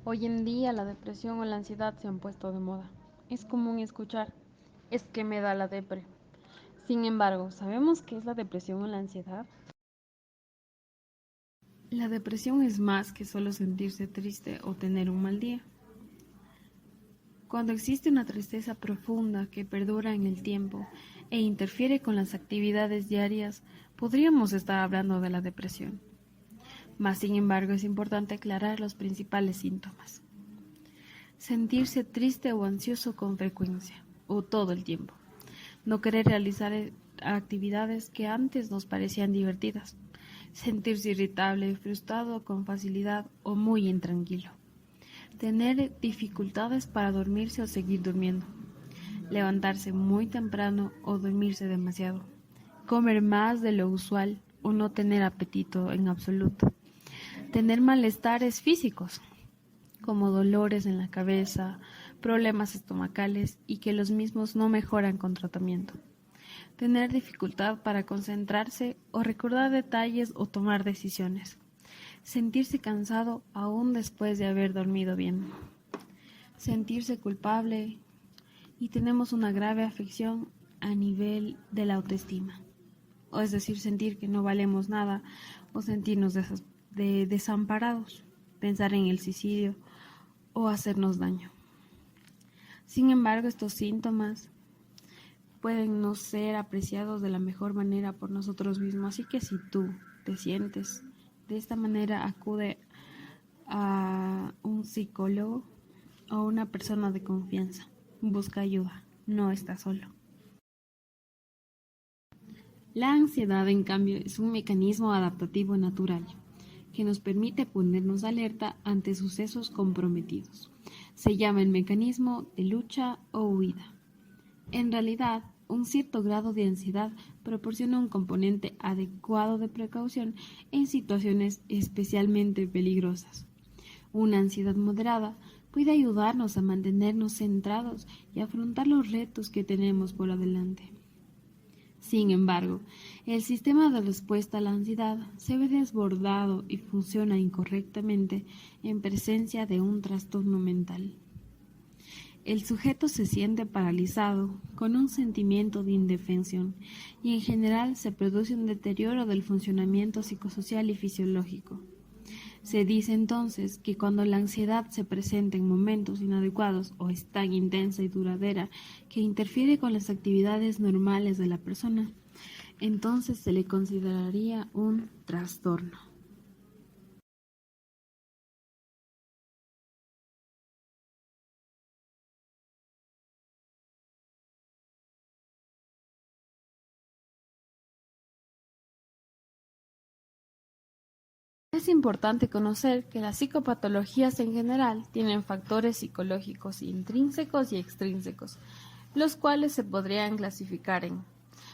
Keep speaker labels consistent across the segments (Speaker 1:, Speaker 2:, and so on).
Speaker 1: Hoy en día la depresión o la ansiedad se han puesto de moda. Es común escuchar, es que me da la depre. Sin embargo, ¿sabemos qué es la depresión o la ansiedad? La depresión es más que solo sentirse triste o tener un mal día. Cuando existe una tristeza profunda que perdura en el tiempo e interfiere con las actividades diarias, podríamos estar hablando de la depresión. Mas, sin embargo, es importante aclarar los principales síntomas. Sentirse triste o ansioso con frecuencia o todo el tiempo. No querer realizar actividades que antes nos parecían divertidas. Sentirse irritable, frustrado con facilidad o muy intranquilo. Tener dificultades para dormirse o seguir durmiendo. Levantarse muy temprano o dormirse demasiado. Comer más de lo usual o no tener apetito en absoluto. Tener malestares físicos, como dolores en la cabeza, problemas estomacales y que los mismos no mejoran con tratamiento. Tener dificultad para concentrarse o recordar detalles o tomar decisiones. Sentirse cansado aún después de haber dormido bien. Sentirse culpable y tenemos una grave afección a nivel de la autoestima. O es decir, sentir que no valemos nada o sentirnos desamparados, pensar en el suicidio o hacernos daño. Sin embargo, estos síntomas pueden no ser apreciados de la mejor manera por nosotros mismos, así que si tú te sientes de esta manera, acude a un psicólogo o una persona de confianza. Busca ayuda, no estás solo. La ansiedad, en cambio, es un mecanismo adaptativo natural que nos permite ponernos alerta ante sucesos comprometidos. Se llama el mecanismo de lucha o huida. En realidad, un cierto grado de ansiedad proporciona un componente adecuado de precaución en situaciones especialmente peligrosas. Una ansiedad moderada puede ayudarnos a mantenernos centrados y afrontar los retos que tenemos por adelante. Sin embargo, el sistema de respuesta a la ansiedad se ve desbordado y funciona incorrectamente en presencia de un trastorno mental. El sujeto se siente paralizado, con un sentimiento de indefensión, y en general se produce un deterioro del funcionamiento psicosocial y fisiológico. Se dice entonces que cuando la ansiedad se presenta en momentos inadecuados o es tan intensa y duradera que interfiere con las actividades normales de la persona, entonces se le consideraría un trastorno. Es importante conocer que las psicopatologías en general tienen factores psicológicos intrínsecos y extrínsecos, los cuales se podrían clasificar en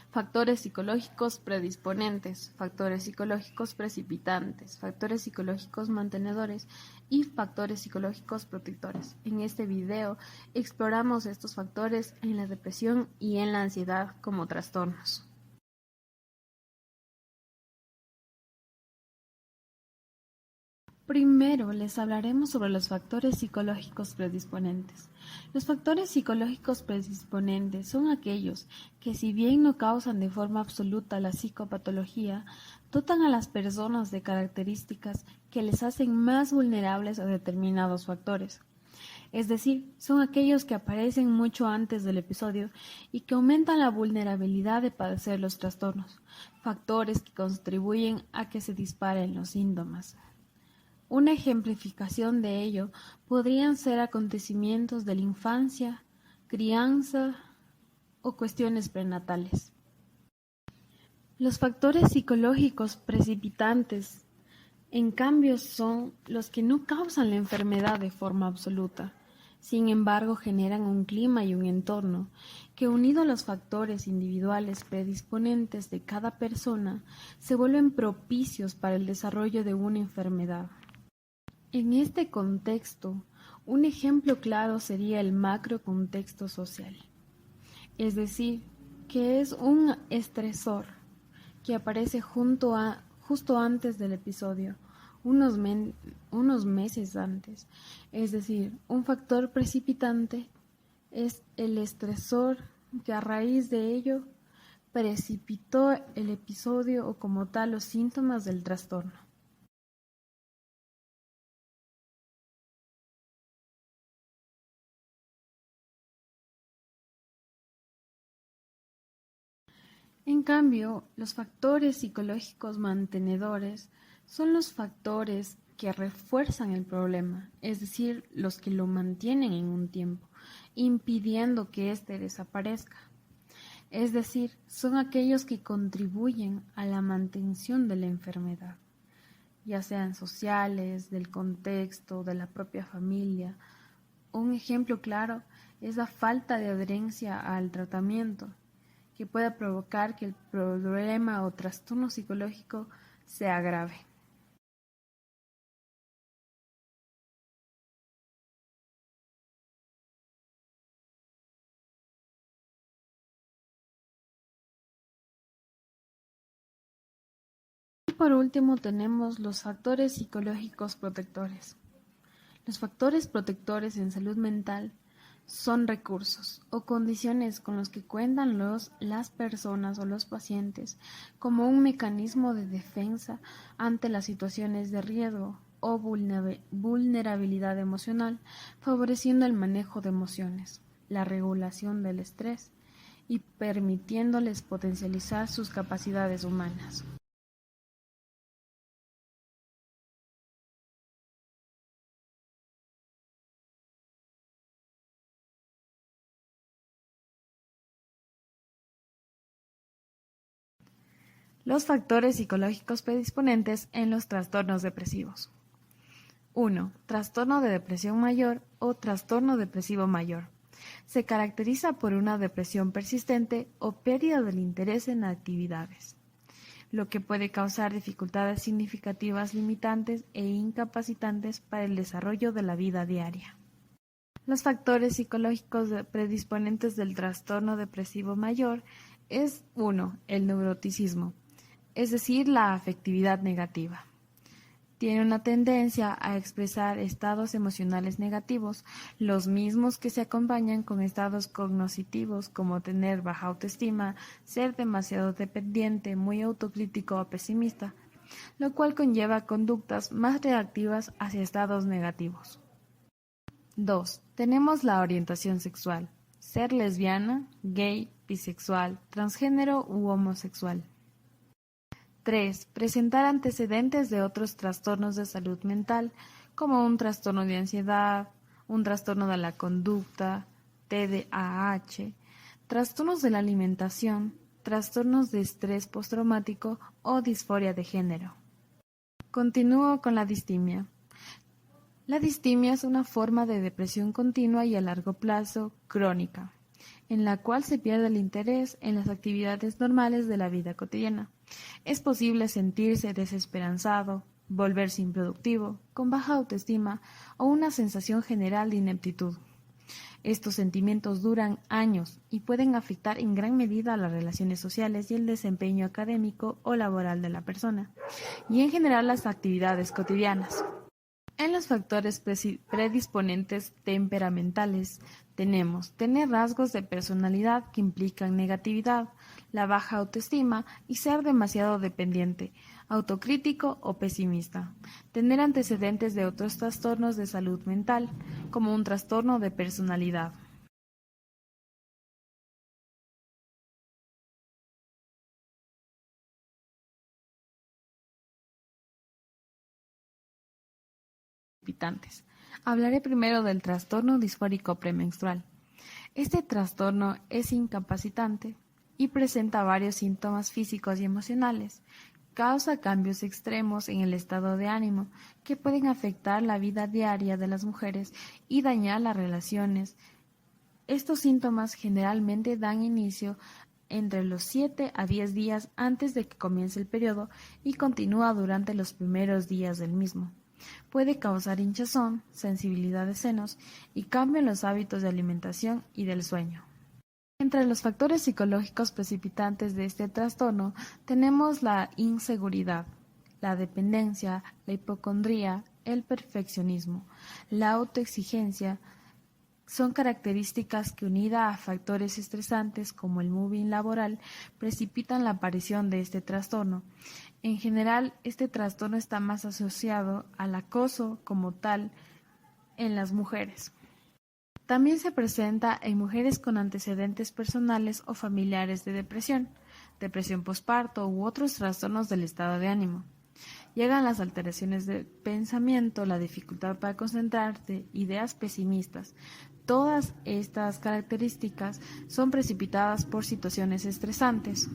Speaker 1: factores psicológicos predisponentes, factores psicológicos precipitantes, factores psicológicos mantenedores y factores psicológicos protectores. En este video exploramos estos factores en la depresión y en la ansiedad como trastornos. Primero les hablaremos sobre los factores psicológicos predisponentes. Los factores psicológicos predisponentes son aquellos que, si bien no causan de forma absoluta la psicopatología, dotan a las personas de características que les hacen más vulnerables a determinados factores. Es decir, son aquellos que aparecen mucho antes del episodio y que aumentan la vulnerabilidad de padecer los trastornos, factores que contribuyen a que se disparen los síntomas. Una ejemplificación de ello podrían ser acontecimientos de la infancia, crianza o cuestiones prenatales. Los factores psicológicos precipitantes, en cambio, son los que no causan la enfermedad de forma absoluta. Sin embargo, generan un clima y un entorno que, unido a los factores individuales predisponentes de cada persona, se vuelven propicios para el desarrollo de una enfermedad. En este contexto, un ejemplo claro sería el macrocontexto social, es decir, que es un estresor que aparece justo antes del episodio, unos meses antes. Es decir, un factor precipitante es el estresor que a raíz de ello precipitó el episodio o como tal los síntomas del trastorno. En cambio, los factores psicológicos mantenedores son los factores que refuerzan el problema, es decir, los que lo mantienen en un tiempo, impidiendo que éste desaparezca. Es decir, son aquellos que contribuyen a la mantención de la enfermedad, ya sean sociales, del contexto, de la propia familia. Un ejemplo claro es la falta de adherencia al tratamiento, que puede provocar que el problema o trastorno psicológico se agrave. Y por último tenemos los factores psicológicos protectores. Los factores protectores en salud mental son recursos o condiciones con los que cuentan las personas o los pacientes como un mecanismo de defensa ante las situaciones de riesgo o vulnerabilidad emocional, favoreciendo el manejo de emociones, la regulación del estrés y permitiéndoles potencializar sus capacidades humanas. Los factores psicológicos predisponentes en los trastornos depresivos. 1. Trastorno de depresión mayor o trastorno depresivo mayor. Se caracteriza por una depresión persistente o pérdida del interés en actividades, lo que puede causar dificultades significativas limitantes e incapacitantes para el desarrollo de la vida diaria. Los factores psicológicos predisponentes del trastorno depresivo mayor es 1. El neuroticismo, es decir, la afectividad negativa. Tiene una tendencia a expresar estados emocionales negativos, los mismos que se acompañan con estados cognitivos como tener baja autoestima, ser demasiado dependiente, muy autocrítico o pesimista, lo cual conlleva conductas más reactivas hacia estados negativos. 2. Tenemos la orientación sexual, ser lesbiana, gay, bisexual, transgénero u homosexual. 3. Presentar antecedentes de otros trastornos de salud mental, como un trastorno de ansiedad, un trastorno de la conducta, TDAH, trastornos de la alimentación, trastornos de estrés postraumático o disforia de género. Continúo con la distimia. La distimia es una forma de depresión continua y a largo plazo crónica, en la cual se pierde el interés en las actividades normales de la vida cotidiana. Es posible sentirse desesperanzado, volverse improductivo, con baja autoestima o una sensación general de ineptitud. Estos sentimientos duran años y pueden afectar en gran medida a las relaciones sociales y el desempeño académico o laboral de la persona, y en general las actividades cotidianas. En los factores predisponentes temperamentales tenemos tener rasgos de personalidad que implican negatividad, la baja autoestima y ser demasiado dependiente, autocrítico o pesimista. Tener antecedentes de otros trastornos de salud mental, como un trastorno de personalidad. Hablaré primero del trastorno disfórico premenstrual. Este trastorno es incapacitante y presenta varios síntomas físicos y emocionales. Causa cambios extremos en el estado de ánimo que pueden afectar la vida diaria de las mujeres y dañar las relaciones. Estos síntomas generalmente dan inicio entre los 7 a 10 días antes de que comience el periodo y continúa durante los primeros días del mismo. Puede causar hinchazón, sensibilidad de senos y cambio en los hábitos de alimentación y del sueño. Entre los factores psicológicos precipitantes de este trastorno tenemos la inseguridad, la dependencia, la hipocondría, el perfeccionismo, la autoexigencia, son características que, unidas a factores estresantes como el mobbing laboral, precipitan la aparición de este trastorno. En general, este trastorno está más asociado al acoso como tal en las mujeres. También se presenta en mujeres con antecedentes personales o familiares de depresión, depresión posparto u otros trastornos del estado de ánimo. Llegan las alteraciones de pensamiento, la dificultad para concentrarse, ideas pesimistas. Todas estas características son precipitadas por situaciones estresantes,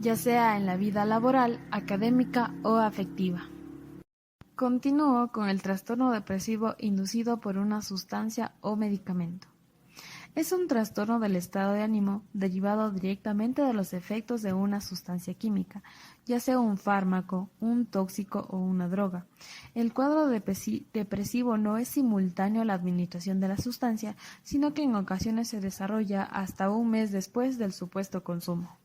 Speaker 1: ya sea en la vida laboral, académica o afectiva. Continúo con el trastorno depresivo inducido por una sustancia o medicamento. Es un trastorno del estado de ánimo derivado directamente de los efectos de una sustancia química, ya sea un fármaco, un tóxico o una droga. El cuadro depresivo no es simultáneo a la administración de la sustancia, sino que en ocasiones se desarrolla hasta un mes después del supuesto consumo.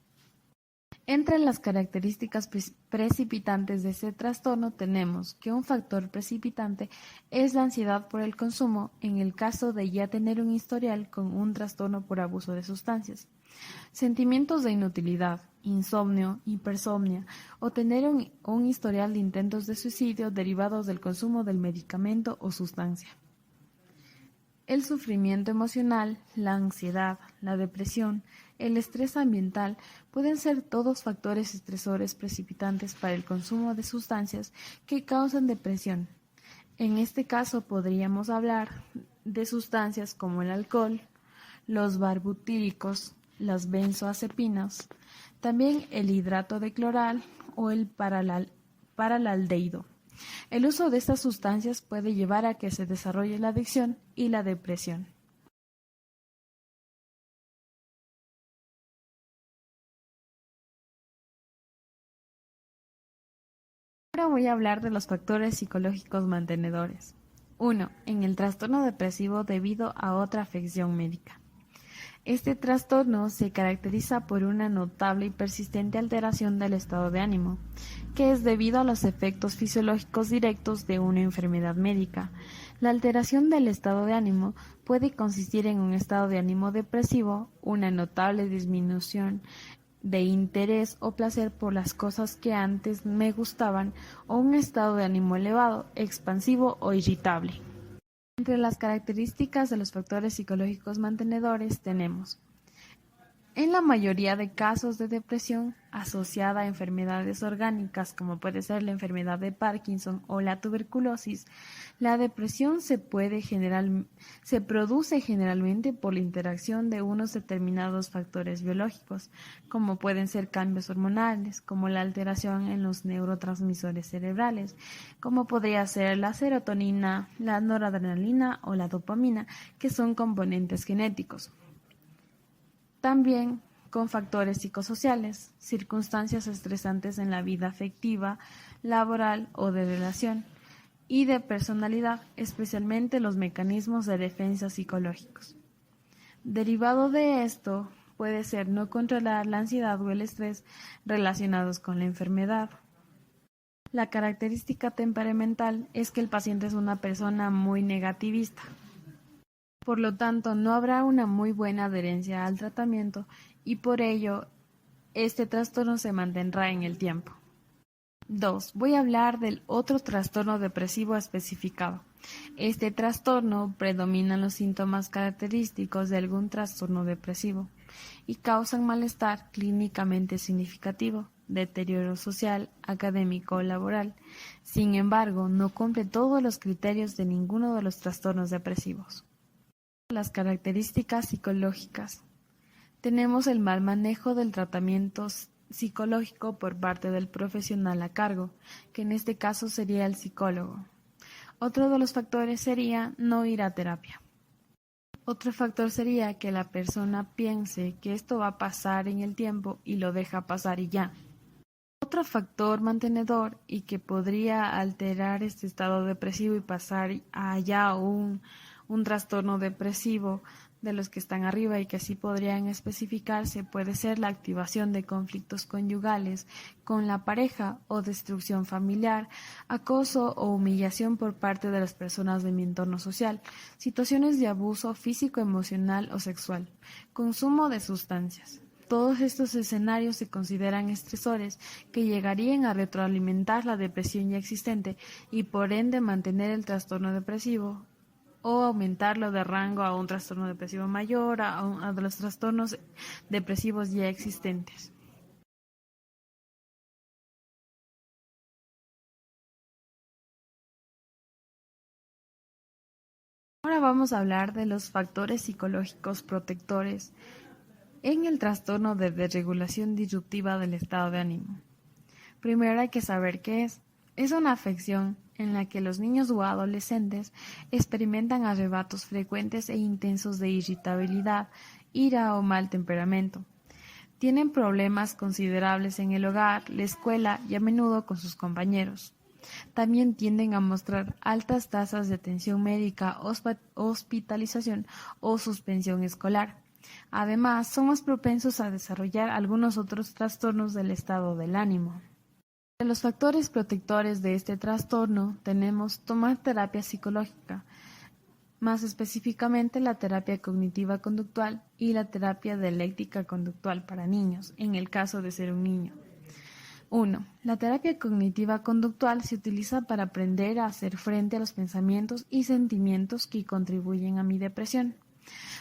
Speaker 1: Entre las características precipitantes de este trastorno tenemos que un factor precipitante es la ansiedad por el consumo en el caso de ya tener un historial con un trastorno por abuso de sustancias, sentimientos de inutilidad, insomnio, hipersomnia o tener un historial de intentos de suicidio derivados del consumo del medicamento o sustancia. El sufrimiento emocional, la ansiedad, la depresión, el estrés ambiental pueden ser todos factores estresores precipitantes para el consumo de sustancias que causan depresión. En este caso podríamos hablar de sustancias como el alcohol, los barbitúricos, las benzoazepinas, también el hidrato de cloral o el paralaldehído. El uso de estas sustancias puede llevar a que se desarrolle la adicción y la depresión. Ahora voy a hablar de los factores psicológicos mantenedores. 1. En el trastorno depresivo debido a otra afección médica. Este trastorno se caracteriza por una notable y persistente alteración del estado de ánimo, que es debido a los efectos fisiológicos directos de una enfermedad médica. La alteración del estado de ánimo puede consistir en un estado de ánimo depresivo, una notable disminución de interés o placer por las cosas que antes me gustaban, o un estado de ánimo elevado, expansivo o irritable. Entre las características de los factores psicológicos mantenedores tenemos, en la mayoría de casos de depresión asociada a enfermedades orgánicas, como puede ser la enfermedad de Parkinson o la tuberculosis, la depresión se produce generalmente por la interacción de unos determinados factores biológicos, como pueden ser cambios hormonales, como la alteración en los neurotransmisores cerebrales, como podría ser la serotonina, la noradrenalina o la dopamina, que son componentes genéticos. También con factores psicosociales, circunstancias estresantes en la vida afectiva, laboral o de relación, y de personalidad, especialmente los mecanismos de defensa psicológicos. Derivado de esto, puede ser no controlar la ansiedad o el estrés relacionados con la enfermedad. La característica temperamental es que el paciente es una persona muy negativista. Por lo tanto, no habrá una muy buena adherencia al tratamiento y por ello este trastorno se mantendrá en el tiempo. 2. Voy a hablar del otro trastorno depresivo especificado. Este trastorno predominan los síntomas característicos de algún trastorno depresivo y causan malestar clínicamente significativo, deterioro social, académico o laboral. Sin embargo, no cumple todos los criterios de ninguno de los trastornos depresivos. Las características psicológicas. Tenemos el mal manejo del tratamiento psicológico por parte del profesional a cargo, que en este caso sería el psicólogo. Otro de los factores sería no ir a terapia. Otro factor sería que la persona piense que esto va a pasar en el tiempo y lo deja pasar y ya. Otro factor mantenedor y que podría alterar este estado depresivo y pasar a ya un trastorno depresivo de los que están arriba y que así podrían especificarse puede ser la activación de conflictos conyugales con la pareja o destrucción familiar, acoso o humillación por parte de las personas de mi entorno social, situaciones de abuso físico, emocional o sexual, consumo de sustancias. Todos estos escenarios se consideran estresores que llegarían a retroalimentar la depresión ya existente y por ende mantener el trastorno depresivo o aumentarlo de rango a un trastorno depresivo mayor, a los trastornos depresivos ya existentes. Ahora vamos a hablar de los factores psicológicos protectores en el trastorno de desregulación disruptiva del estado de ánimo. Primero hay que saber qué es. Es una afección en la que los niños o adolescentes experimentan arrebatos frecuentes e intensos de irritabilidad, ira o mal temperamento. Tienen problemas considerables en el hogar, la escuela y a menudo con sus compañeros. También tienden a mostrar altas tasas de atención médica, hospitalización o suspensión escolar. Además, son más propensos a desarrollar algunos otros trastornos del estado del ánimo. Entre los factores protectores de este trastorno tenemos tomar terapia psicológica, más específicamente la terapia cognitiva conductual y la terapia dialéctica conductual para niños, en el caso de ser un niño. 1. La terapia cognitiva conductual se utiliza para aprender a hacer frente a los pensamientos y sentimientos que contribuyen a mi depresión.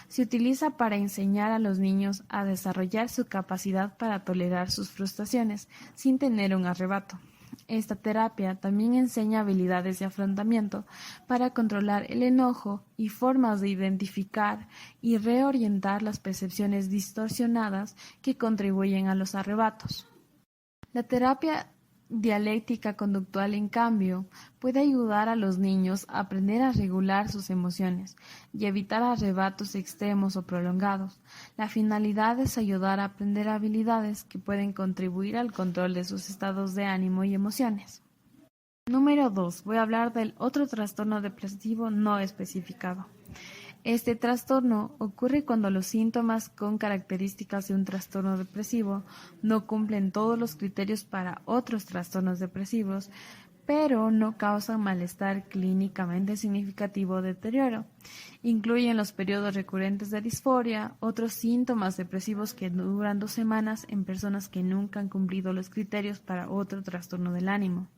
Speaker 1: Se utiliza para enseñar a los niños a desarrollar su capacidad para tolerar sus frustraciones sin tener un arrebato. Esta terapia también enseña habilidades de afrontamiento para controlar el enojo y formas de identificar y reorientar las percepciones distorsionadas que contribuyen a los arrebatos. La terapia dialéctica conductual, en cambio, puede ayudar a los niños a aprender a regular sus emociones y evitar arrebatos extremos o prolongados. La finalidad es ayudar a aprender habilidades que pueden contribuir al control de sus estados de ánimo y emociones. Número 2. Voy a hablar del otro trastorno depresivo no especificado. Este trastorno ocurre cuando los síntomas con características de un trastorno depresivo no cumplen todos los criterios para otros trastornos depresivos, pero no causan malestar clínicamente significativo o deterioro. Incluyen los periodos recurrentes de disforia, otros síntomas depresivos que duran 2 semanas en personas que nunca han cumplido los criterios para otro trastorno del ánimo.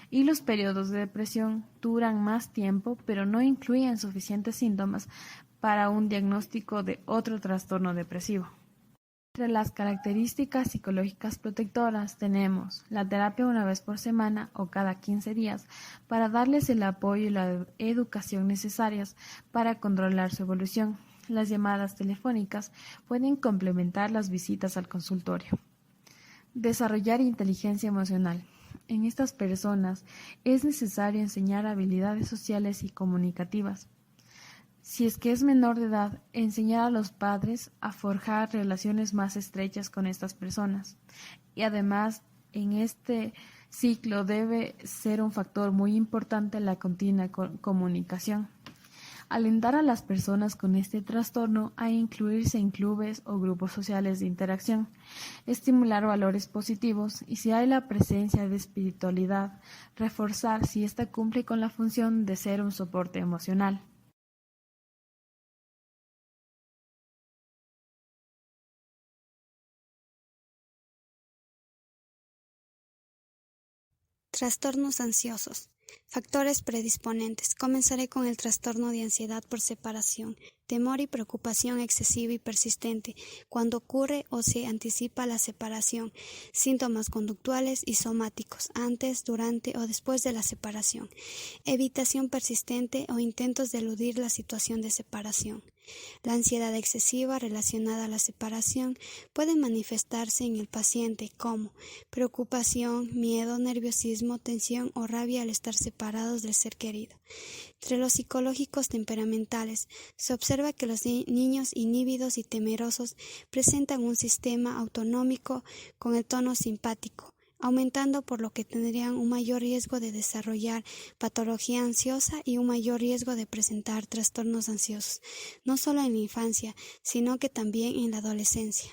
Speaker 1: Y los periodos de depresión duran más tiempo, pero no incluyen suficientes síntomas para un diagnóstico de otro trastorno depresivo. Entre las características psicológicas protectoras tenemos la terapia una vez por semana o cada 15 días para darles el apoyo y la educación necesarias para controlar su evolución. Las llamadas telefónicas pueden complementar las visitas al consultorio. Desarrollar inteligencia emocional. En estas personas es necesario enseñar habilidades sociales y comunicativas. Si es que es menor de edad, enseñar a los padres a forjar relaciones más estrechas con estas personas. Y además, en este ciclo debe ser un factor muy importante la continua comunicación. Alentar a las personas con este trastorno a incluirse en clubes o grupos sociales de interacción, estimular valores positivos y si hay la presencia de espiritualidad, reforzar si ésta cumple con la función de ser un soporte emocional.
Speaker 2: Trastornos ansiosos. Factores predisponentes. Comenzaré con el trastorno de ansiedad por separación, temor y preocupación excesiva y persistente cuando ocurre o se anticipa la separación, síntomas conductuales y somáticos antes, durante o después de la separación, evitación persistente o intentos de eludir la situación de separación. La ansiedad excesiva relacionada a la separación puede manifestarse en el paciente como preocupación, miedo, nerviosismo, tensión o rabia al estar separados del ser querido. Entre los psicológicos temperamentales, se observa que los niños inhíbidos y temerosos presentan un sistema autonómico con el tono simpático, aumentando por lo que tendrían un mayor riesgo de desarrollar patología ansiosa y un mayor riesgo de presentar trastornos ansiosos, no solo en la infancia, sino que también en la adolescencia.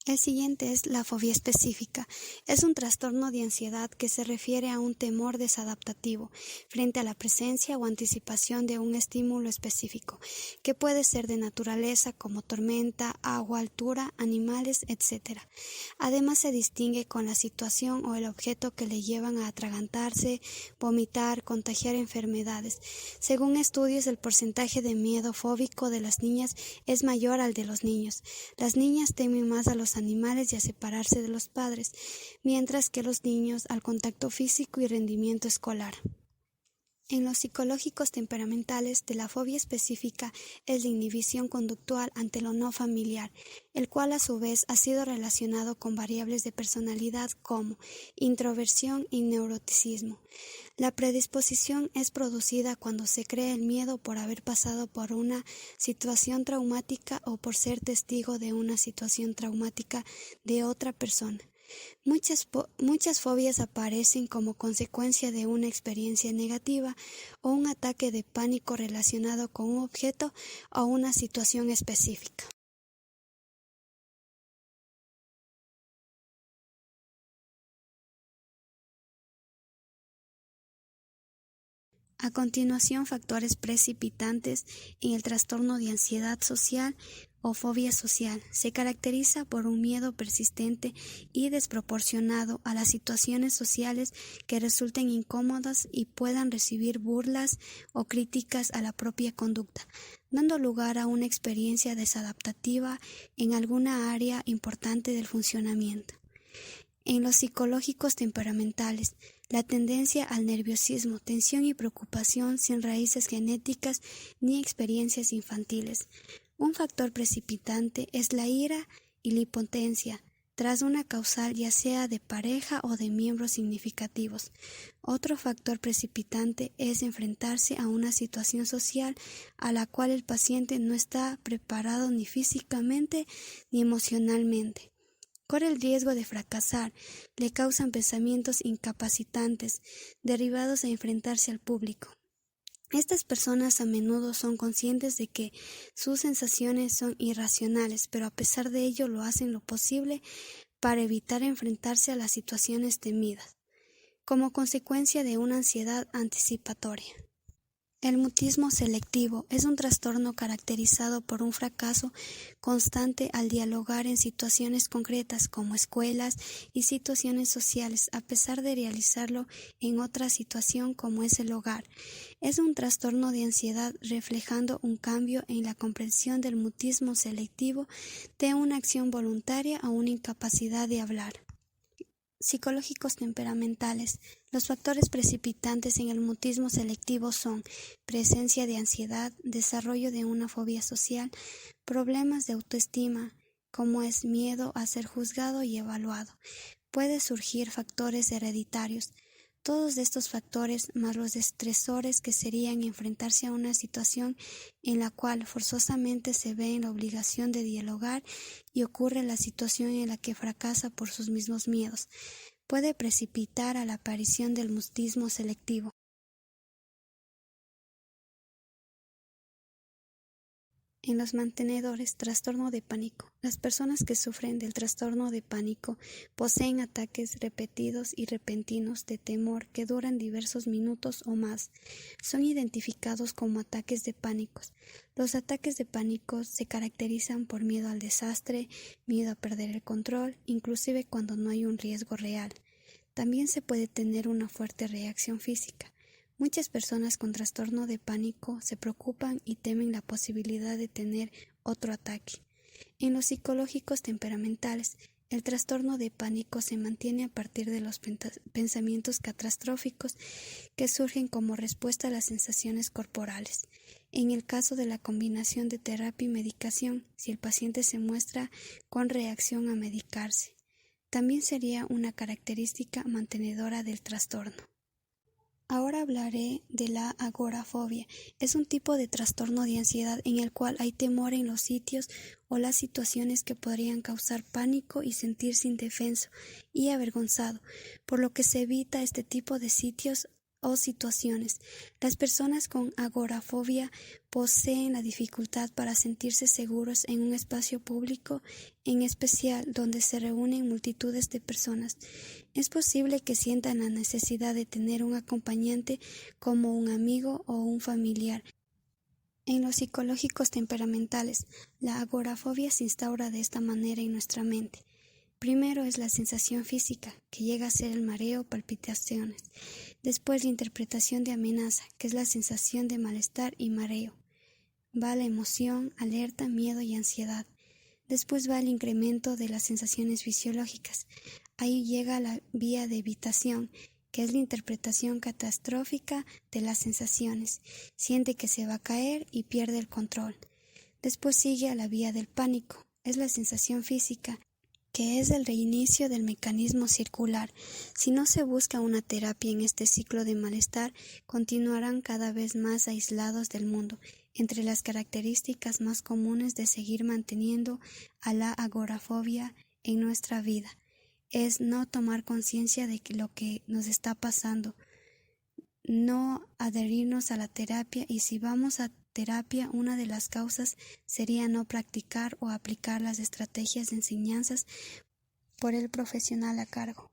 Speaker 2: El siguiente es la fobia específica. Es un trastorno de ansiedad que se refiere a un temor desadaptativo frente a la presencia o anticipación de un estímulo específico, que puede ser de naturaleza como tormenta, agua, altura, animales, etc. Además se distingue con la situación o el objeto que le llevan a atragantarse, vomitar, contagiar enfermedades. Según estudios, el porcentaje de miedo fóbico de las niñas es mayor al de los niños. Las niñas temen más a los animales y a separarse de los padres, mientras que los niños al contacto físico y rendimiento escolar. En los psicológicos temperamentales de la fobia específica es la inhibición conductual ante lo no familiar, el cual a su vez ha sido relacionado con variables de personalidad como introversión y neuroticismo. La predisposición es producida cuando se crea el miedo por haber pasado por una situación traumática o por ser testigo de una situación traumática de otra persona. Muchas fobias aparecen como consecuencia de una experiencia negativa o un ataque de pánico relacionado con un objeto o una situación específica. A continuación, factores precipitantes en el trastorno de ansiedad social o fobia social. Se caracteriza por un miedo persistente y desproporcionado a las situaciones sociales que resulten incómodas y puedan recibir burlas o críticas a la propia conducta, dando lugar a una experiencia desadaptativa en alguna área importante del funcionamiento. En los psicológicos temperamentales, la tendencia al nerviosismo, tensión y preocupación sin raíces genéticas ni experiencias infantiles. Un factor precipitante es la ira y la impotencia, tras una causal ya sea de pareja o de miembros significativos. Otro factor precipitante es enfrentarse a una situación social a la cual el paciente no está preparado ni físicamente ni emocionalmente. Corre el riesgo de fracasar, le causan pensamientos incapacitantes, derivados a enfrentarse al público. Estas personas a menudo son conscientes de que sus sensaciones son irracionales, pero a pesar de ello lo hacen lo posible para evitar enfrentarse a las situaciones temidas, como consecuencia de una ansiedad anticipatoria. El mutismo selectivo es un trastorno caracterizado por un fracaso constante al dialogar en situaciones concretas como escuelas y situaciones sociales, a pesar de realizarlo en otra situación como es el hogar. Es un trastorno de ansiedad reflejando un cambio en la comprensión del mutismo selectivo de una acción voluntaria a una incapacidad de hablar. Psicológicos temperamentales. Los factores precipitantes en el mutismo selectivo son presencia de ansiedad, desarrollo de una fobia social, problemas de autoestima, como es miedo a ser juzgado y evaluado. Puede surgir factores hereditarios. Todos estos factores, más los estresores que serían enfrentarse a una situación en la cual forzosamente se ve en la obligación de dialogar y ocurre la situación en la que fracasa por sus mismos miedos, puede precipitar a la aparición del mutismo selectivo. En los mantenedores, trastorno de pánico. Las personas que sufren del trastorno de pánico poseen ataques repetidos y repentinos de temor que duran diversos minutos o más. Son identificados como ataques de pánico. Los ataques de pánico se caracterizan por miedo al desastre, miedo a perder el control, inclusive cuando no hay un riesgo real. También se puede tener una fuerte reacción física. Muchas personas con trastorno de pánico se preocupan y temen la posibilidad de tener otro ataque. En los psicológicos temperamentales, el trastorno de pánico se mantiene a partir de los pensamientos catastróficos que surgen como respuesta a las sensaciones corporales. En el caso de la combinación de terapia y medicación, si el paciente se muestra con reacción a medicarse, también sería una característica mantenedora del trastorno. Ahora hablaré de la agorafobia. Es un tipo de trastorno de ansiedad en el cual hay temor en los sitios o las situaciones que podrían causar pánico y sentirse indefenso y avergonzado, por lo que se evita este tipo de sitios o situaciones. Las personas con agorafobia poseen la dificultad para sentirse seguros en un espacio público, en especial donde se reúnen multitudes de personas. Es posible que sientan la necesidad de tener un acompañante como un amigo o un familiar. En los psicológicos temperamentales, la agorafobia se instaura de esta manera en nuestra mente. Primero es la sensación física, que llega a ser el mareo o palpitaciones. Después la interpretación de amenaza, que es la sensación de malestar y mareo. Va la emoción, alerta, miedo y ansiedad. Después va el incremento de las sensaciones fisiológicas. Ahí llega la vía de evitación, que es la interpretación catastrófica de las sensaciones. Siente que se va a caer y pierde el control. Después sigue a la vía del pánico, es la sensación física, que es el reinicio del mecanismo circular. Si no se busca una terapia en este ciclo de malestar, continuarán cada vez más aislados del mundo. Entre las características más comunes de seguir manteniendo a la agorafobia en nuestra vida es no tomar conciencia de lo que nos está pasando, no adherirnos a la terapia, y si vamos a terapia, una de las causas sería no practicar o aplicar las estrategias de enseñanzas por el profesional a cargo.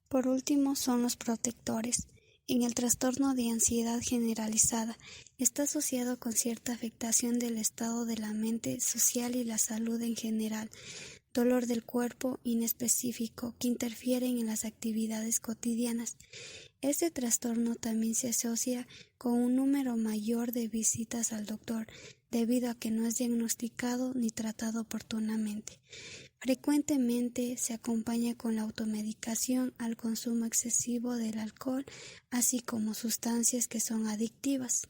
Speaker 2: Por último, son los protectores. En el trastorno de ansiedad generalizada está asociado con cierta afectación del estado de la mente social y la salud en general, dolor del cuerpo inespecífico que interfieren en las actividades cotidianas. Este trastorno también se asocia con un número mayor de visitas al doctor, debido a que no es diagnosticado ni tratado oportunamente. Frecuentemente se acompaña con la automedicación al consumo excesivo del alcohol, así como sustancias que son adictivas.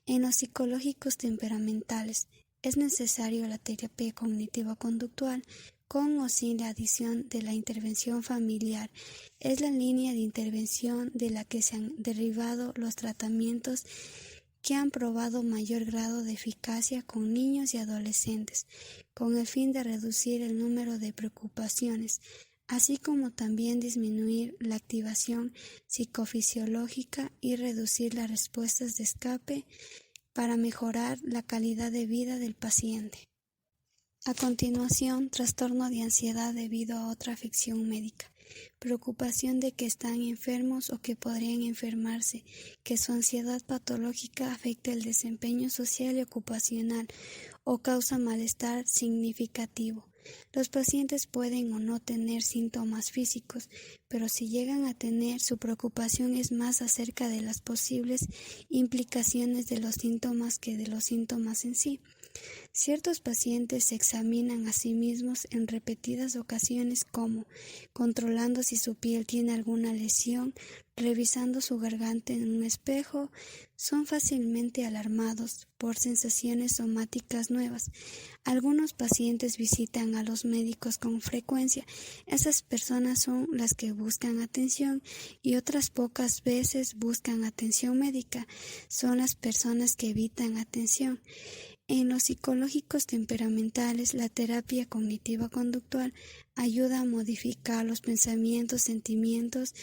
Speaker 2: En los psicológicos temperamentales es necesario la terapia cognitivo-conductual con o sin la adición de la intervención familiar. Es la línea de intervención de la que se han derivado los tratamientos que han probado mayor grado de eficacia con niños y adolescentes, con el fin de reducir el número de preocupaciones, así como también disminuir la activación psicofisiológica y reducir las respuestas de escape para mejorar la calidad de vida del paciente. A continuación, trastorno de ansiedad debido a otra afección médica. Preocupación de que están enfermos o que podrían enfermarse, que su ansiedad patológica afecte el desempeño social y ocupacional o causa malestar significativo. Los pacientes pueden o no tener síntomas físicos, pero si llegan a tener, su preocupación es más acerca de las posibles implicaciones de los síntomas que de los síntomas en sí. Ciertos pacientes se examinan a sí mismos en repetidas ocasiones, como controlando si su piel tiene alguna lesión, revisando su garganta en un espejo. Son fácilmente alarmados por sensaciones somáticas nuevas. Algunos pacientes visitan a los médicos con frecuencia. Esas personas son las que buscan atención, y otras pocas veces buscan atención médica. Son las personas que evitan atención. En los psicológicos temperamentales, la terapia cognitiva conductual ayuda a modificar los pensamientos, sentimientos,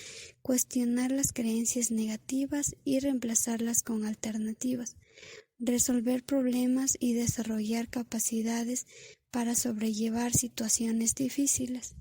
Speaker 2: cuestionar las creencias negativas y reemplazarlas con alternativas, resolver problemas y desarrollar capacidades para sobrellevar situaciones difíciles.